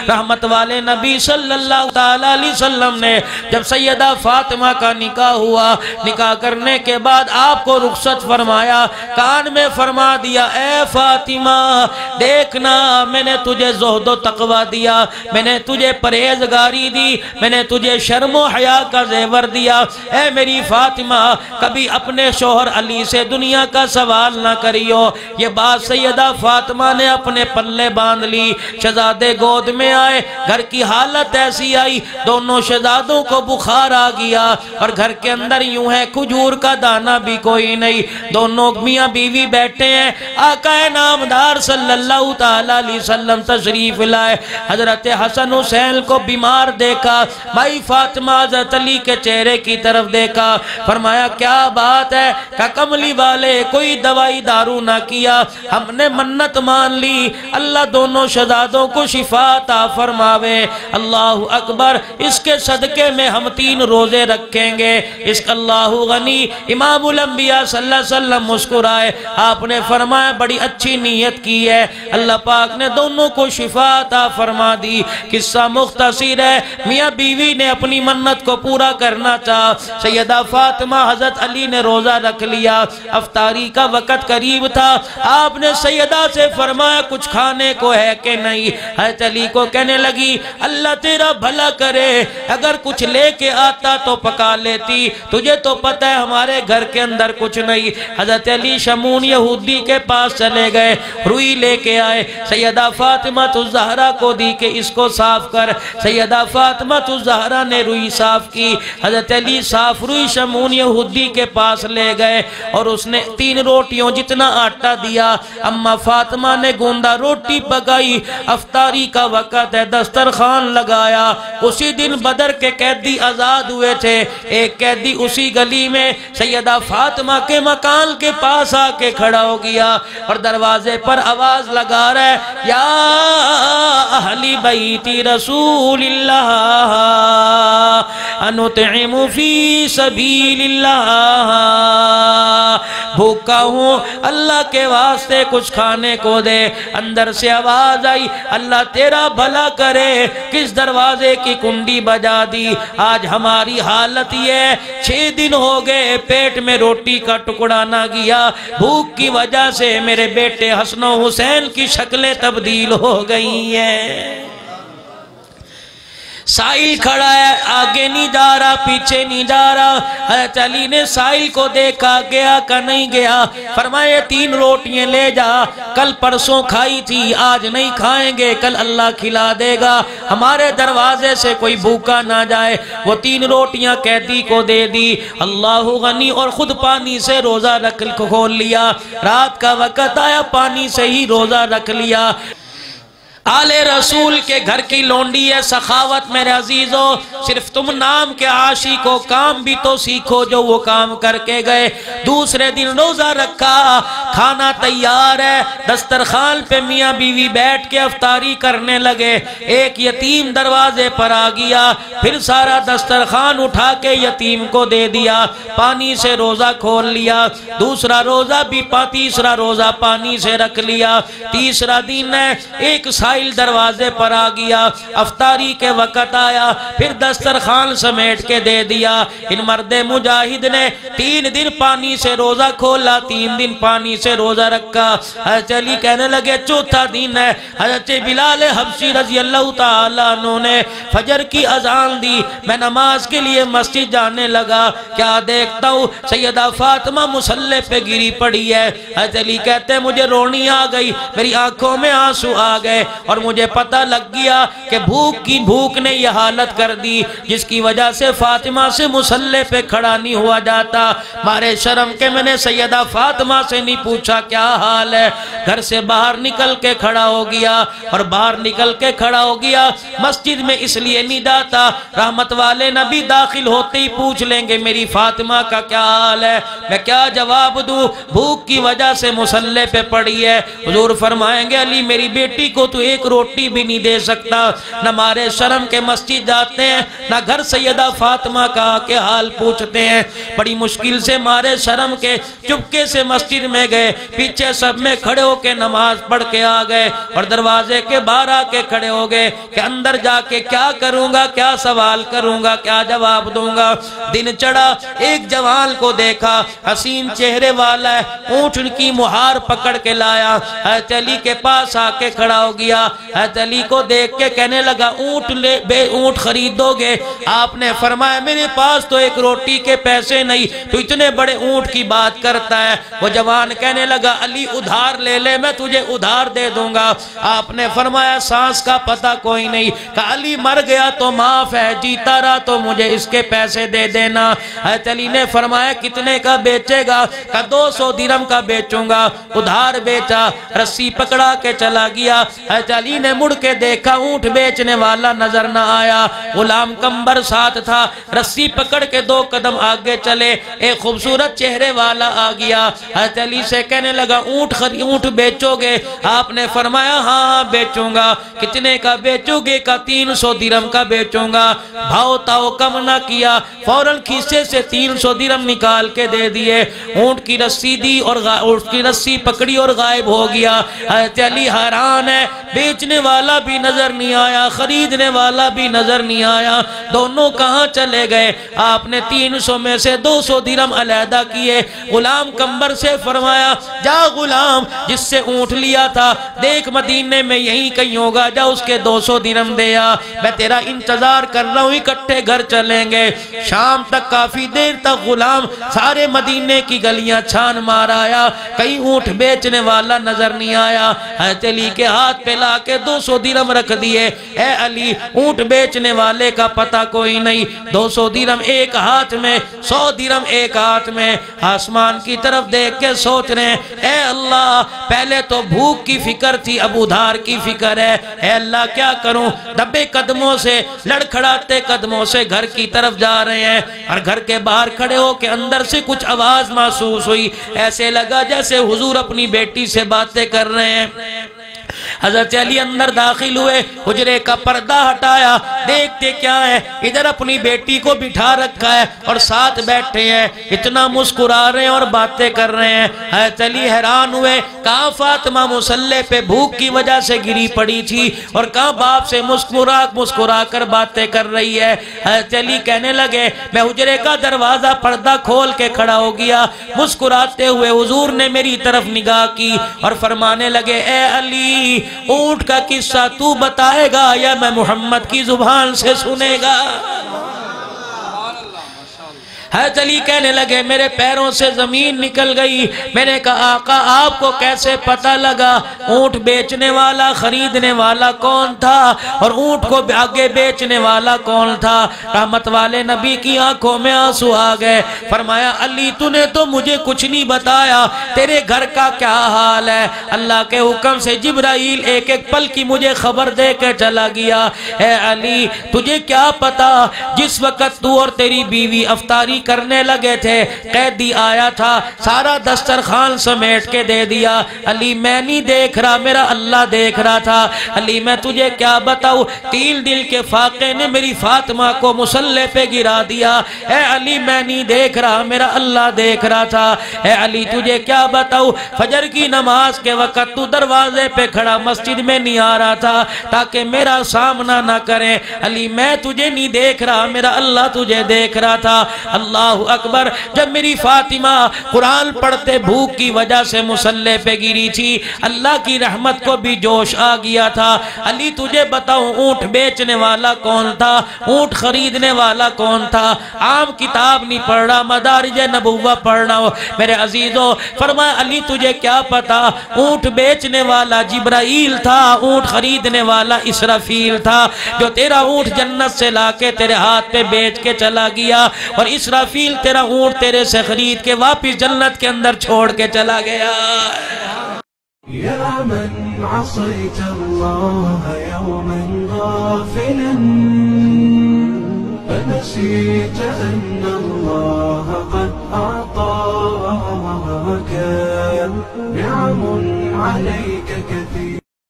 رحمت والے نبی صلی اللہ تعالیٰ علیہ وسلم نے جب سیدہ فاطمہ کا نکاح ہوا، نکاح کرنے کے بعد آپ کو رخصت فرمایا، کان میں فرما دیا اے فاطمہ دیکھنا میں نے تجھے زہد و تقوی دیا، میں نے تجھے پرہیزگاری دی، میں نے تجھے شرم و حیا کا زیور دیا، اے میری فاطمہ کبھی اپنے شوہر علی سے دنیا کا سوال نہ کریو۔ یہ بات سیدہ فاطمہ نے اپنے پلے باندھ لی، شہزادے گود میں آئے، گھر کی حالت ایسی آئی دونوں شہزادوں کو بخار آ گیا اور گھر کے اندر یوں ہے کھجور کا دانہ بھی کوئی نہیں، دونوں میاں بیوی بیٹھے ہیں، آقا نامدار صلی اللہ تعالیٰ علیہ وسلم تشریف لائے، حضرت حسن حسین کو بیمار دیکھا، بھائی فاطمہ حضرت علی کے چہرے کی طرف دیکھا، فرمایا کیا بات ہے کہ کملی والے کوئی دوائی دارو نہ کیا، ہم نے منت مان لی اللہ دونوں شہزادوں کو شفا عطا فرماوے، اللہ اکبر، اس کے صدقے میں ہم 3 روزے رکھیں گے، اس کا اللہ غنی۔ امام الانبیاء صلی اللہ علیہ وسلم مسکرائے، آپ نے فرمایا بڑی اچھی نیت کی ہے، اللہ پاک نے دونوں کو شفا عطا فرما دی۔ قصہ مختصر ہے، میاں بیوی نے اپنی منت کو پورا کرنا چاہا، سیدہ فاطمہ حضرت علی نے روزہ رکھ لیا، افطاری کا وقت قریب تھا، آپ نے سیدہ سے فرمایا کچھ کھانے کو ہے کہ نہیں، حضرت علی کو کہنے لگی اللہ تیرا بھلا کرے اگر کچھ لے کے آتا تو پکا لیتی، تجھے تو پتہ ہے ہمارے گھر کے اندر کچھ نہیں۔ حضرت علی شمون یہودی کے پاس چلے گئے، روئی لے کے آئے، سیدہ فاطمہ الزہرا کو دی کہ اس کو صاف کر، سیدہ فاطمہ الزہرا نے روئی صاف کی، حضرت علی صاف روئی شمون یہودی کے پاس لے گئے اور اس نے 3 روٹیوں جتنا آٹا دیا، اما فاطمہ نے گوندا روٹی پکائی، افطاری کا وقت ہے، دسترخوان لگایا، اسی دن بدر کے قیدی آزاد ہوئے تھے، ایک قیدی اسی گلی میں سیدہ فاطمہ کے مکان کے پاس آ کے کھڑا ہو گیا اور دروازے پر آواز لگا رہا ہے یا اہل بیت رسول اللہ انطعم فی سبیل اللہ، بھوکا ہوں اللہ کے واسطے کچھ کھانے کو دے۔ اندر سے آواز آئی اللہ تیرا بھلا کرے، کس دروازے کی کنڈی بجا دی، آج ہماری حالت یہ 6 دن ہو گئے پیٹ میں روٹی کا ٹکڑا نہ گیا، بھوک کی وجہ سے میرے بیٹے حسن و حسین کی شکلیں تبدیل ہو گئی ہیں۔ سائل کھڑا ہے، آگے نہیں جا رہا پیچھے نہیں جا رہا، حضرت علی نے سائل کو دیکھا، گیا کہ نہیں گیا، فرمایا 3 روٹیاں لے جا، کل پرسوں کھائی تھی آج نہیں کھائیں گے، کل اللہ کھلا دے گا، ہمارے دروازے سے کوئی بھوکا نہ جائے۔ وہ 3 روٹیاں قیدی کو دے دی، اللہ غنی، اور خود پانی سے روزہ رکھ کھول لیا، رات کا وقت آیا پانی سے ہی روزہ رکھ لیا۔ آل رسول کے گھر کی لونڈی ہے سخاوت میرے عزیزو، صرف تم نام کے عاشق ہو، کام بھی تو سیکھو جو وہ کام کر کے گئے۔ دوسرے دن روزہ رکھا، کھانا تیار ہے، دسترخوان پہ میاں بیوی بیٹھ کے افطاری کرنے لگے، ایک یتیم دروازے پر آ گیا، پھر سارا دسترخوان اٹھا کے یتیم کو دے دیا، پانی سے روزہ کھول لیا، دوسرا روزہ بھی تیسرا روزہ پانی سے رکھ لیا۔ تیسرا دن ہے، ایک سائل دروازے پر آ گیا، افطاری کے وقت آیا، پھر دسترخوان سمیٹ کے دے دیا۔ ان مرد مجاہد نے 3 دن پانی سے روزہ کھولا، 3 دن پانی سے روزہ رکھا۔ حضرت علی کہنے لگے چوتھا دن ہے، حضرت بلال حبشی رضی اللہ تعالیٰ عنہ نے فجر کی اذان دی، میں نماز کے لیے مسجد جانے لگا، کیا دیکھتا ہوں سیدہ فاطمہ مصلی پہ گری پڑی ہے۔ حضرت علی کہتے ہیں مجھے رونی آ گئی، میری آنکھوں میں آنسو آ گئے اور مجھے پتہ لگ گیا کہ بھوک نے یہ حالت کر دی جس کی وجہ سے فاطمہ سے مصلی پہ کھڑا نہیں ہوا جاتا۔ مارے شرم کے میں نے سیدہ فاطمہ سے نہیں پوچھا کیا حال ہے، گھر سے باہر نکل کے کھڑا ہو گیا، اور باہر نکل کے کھڑا ہو گیا مسجد میں اس لیے نہیں جاتا، رحمت والے نبی داخل ہوتے ہی پوچھ لیں گے میری فاطمہ کا کیا حال ہے، میں کیا جواب دوں، بھوک کی وجہ سے مصلی پہ پڑی ہے۔ حضور فرمائیں گے علی میری بیٹی کو تو ایک روٹی بھی نہیں دے سکتا۔ نہ مارے شرم کے مسجد جاتے ہیں، نہ گھر سیدہ فاطمہ کا کے حال پوچھتے ہیں۔ بڑی مشکل سے مارے شرم کے چپکے سے مسجد میں گئے، پیچھے سب میں کھڑے ہو کے نماز پڑھ کے آ گئے اور دروازے کے باہر آ کے کھڑے ہو گئے کہ اندر جا کے کیا کروں گا، کیا سوال کروں گا، کیا جواب دوں گا۔ دن چڑھا، ایک جوان کو دیکھا، حسین چہرے والا ہے، اونٹ کی مہار پکڑ کے لایا، حضرت علی کے پاس آ کے کھڑا ہو گیا۔ حضرت علی کو دیکھ کے کہنے لگا اونٹ خریدو گے؟ آپ نے فرمایا میرے پاس تو ایک روٹی کے پیسے نہیں، تو اتنے بڑے اونٹ کی بات کرتا ہے۔ وہ جوان کہنے لگا علی ادھار لے لے، میں تجھے ادھار دے دوں گا۔ آپ نے فرمایا سانس کا پتہ کوئی نہیں، کہ علی مر گیا تو معاف ہے، جیتا رہا تو مجھے اس کے پیسے دے دینا۔ حضرت علی نے فرمایا کتنے کا بیچے گا؟ کہ 200 درہم کا بیچوں گا۔ ادھار بیچا، رسی پکڑا کے چلا گیا۔ حضرت علی نے مڑ کے دیکھا، اونٹ بیچنے والا نظر نہ آیا، غلام کمبر ساتھ تھا۔ رسی پکڑ کے 2 قدم آگے چلے، ایک خوبصورت چہرے والا آ گیا۔ حضرت علی سے کہنے لگا اونٹ بیچو گے؟ آپ نے فرمایا ہاں بیچوں گا۔ کتنے کا بیچو گے؟ کا 300 درہم کا بیچوں گا۔ بھاؤ تاؤ کم نہ کیا، فوراً کھیسے سے 300 درہم نکال کے دے دیے۔ اونٹ کی رسی دی اور اونٹ کی رسی پکڑی اور غائب ہو گیا۔ حضرت علی حیران ہے، بیچنے والا بھی نظر نہیں آیا، خریدنے والا بھی نظر نہیں آیا، دونوں کہاں چلے گئے؟ آپ نے 300 میں سے 200 درہم علیحدہ کیے، غلام کمبر سے فرمایا جا غلام جس سے اونٹ لیا تھا، دیکھ مدینے میں یہیں کہیں ہوگا، جا اس کے 200 درہم دیا، میں تیرا انتظار کر رہا ہوں، اکٹھے گھر چلیں گے۔ شام تک کافی دیر تک غلام سارے مدینے کی گلیاں چھان مار آیا، کہیں اونٹ بیچنے والا نظر نہیں آیا۔ حضرت علی کے ہاتھ پہ لا کے 200 درہم رکھ دیے، اے علی اونٹ بیچنے والے کا پتہ کوئی نہیں، 200 درہم ایک ہاتھ میں، 100 درہم ایک ہاتھ میں۔ آسمان کی طرف دیکھ کے سوچ رہے ہیں اے اللہ پہلے تو بھوک کی فکر تھی، اب ادھار کی فکر ہے، اے اللہ کیا کروں؟ دبے قدموں سے، لڑکھڑاتے قدموں سے گھر کی طرف جا رہے ہیں، اور گھر کے باہر کھڑے ہو کے اندر سے کچھ آواز محسوس ہوئی، ایسے لگا جیسے حضور اپنی بیٹی سے باتیں کر رہے ہیں۔ حضرت علی اندر داخل ہوئے، حجرے کا پردہ ہٹایا، دیکھتے کیا ہے، ادھر اپنی بیٹی کو بٹھا رکھا ہے اور ساتھ بیٹھے ہیں، اتنا مسکرا رہے ہیں اور باتیں کر رہے ہیں۔ حضرت علی حیران ہوئے، کہاں فاطمہ مصلی پہ بھوک کی وجہ سے گری پڑی تھی اور کہاں باپ سے مسکرا کر باتیں کر رہی ہے۔ حضرت علی کہنے لگے میں حجرے کا دروازہ پردہ کھول کے کھڑا ہو گیا، مسکراتے ہوئے حضور نے میری طرف نگاہ کی اور فرمانے لگے اے علی اونٹ کا قصہ تو بتائے گا یا میں محمد کی زبان سے سنے گا؟ حضرت علی کہنے لگے میرے پیروں سے زمین نکل گئی، میں نے کہا آقا آپ کو کیسے پتہ لگا اونٹ بیچنے والا خریدنے والا کون تھا اور اونٹ کو آگے بیچنے والا کون تھا؟ رحمت والے نبی کی آنکھوں میں آنسو آ گئے، فرمایا علی تو نے تو مجھے کچھ نہیں بتایا، تیرے گھر کا کیا حال ہے؟ اللہ کے حکم سے جبرائیل ایک ایک پل کی مجھے خبر دے کے چلا گیا۔ اے علی تجھے کیا پتا جس وقت تو اور تیری بیوی افطاری کرنے لگے تھے قیدی آیا تھا، سارا دسترخوان سمیٹ کے دے دیا۔ علی میں نہیں دیکھ رہا، میرا اللہ دیکھ رہا تھا۔ علی میں تجھے کیا بتاؤں، 3 دل کے فاقے نے میری فاطمہ کو مصلی پہ گرا دیا۔ اے علی میں نہیں دیکھ رہا، میرا اللہ دیکھ رہا تھا۔ اے علی تجھے کیا بتاؤں، فجر کی نماز کے وقت تو دروازے پہ کھڑا مسجد میں نہیں آ رہا تھا تاکہ میرا سامنا نہ کرے۔ علی میں تجھے نہیں دیکھ رہا، میرا اللہ تجھے دیکھ رہا تھا۔ اللہ اکبر، جب میری فاطمہ قرآن پڑھتے بھوک کی وجہ سے مصلی پہ گری تھی، اللہ کی رحمت کو بھی جوش آ گیا تھا۔ علی تجھے بتاؤں اونٹ بیچنے والا کون تھا، اونٹ خریدنے والا کون تھا؟ عام کتاب نہیں پڑھنا، مدارج نبوہ پڑھنا ہو میرے عزیزوں۔ فرمایا علی تجھے کیا پتا، اونٹ بیچنے والا جبرائیل تھا، اونٹ خریدنے والا اسرافیل تھا، جو تیرا اونٹ جنت سے لا کے تیرے ہاتھ پہ بیچ کے چلا گیا، اور اسرافیل تیرا اونٹ تیرے سے خرید کے واپس جنت کے اندر چھوڑ کے چلا گیا۔ يا من عصيت الله يوما غافلا فنسيت أن الله قد أعطاك نعم عليك كثير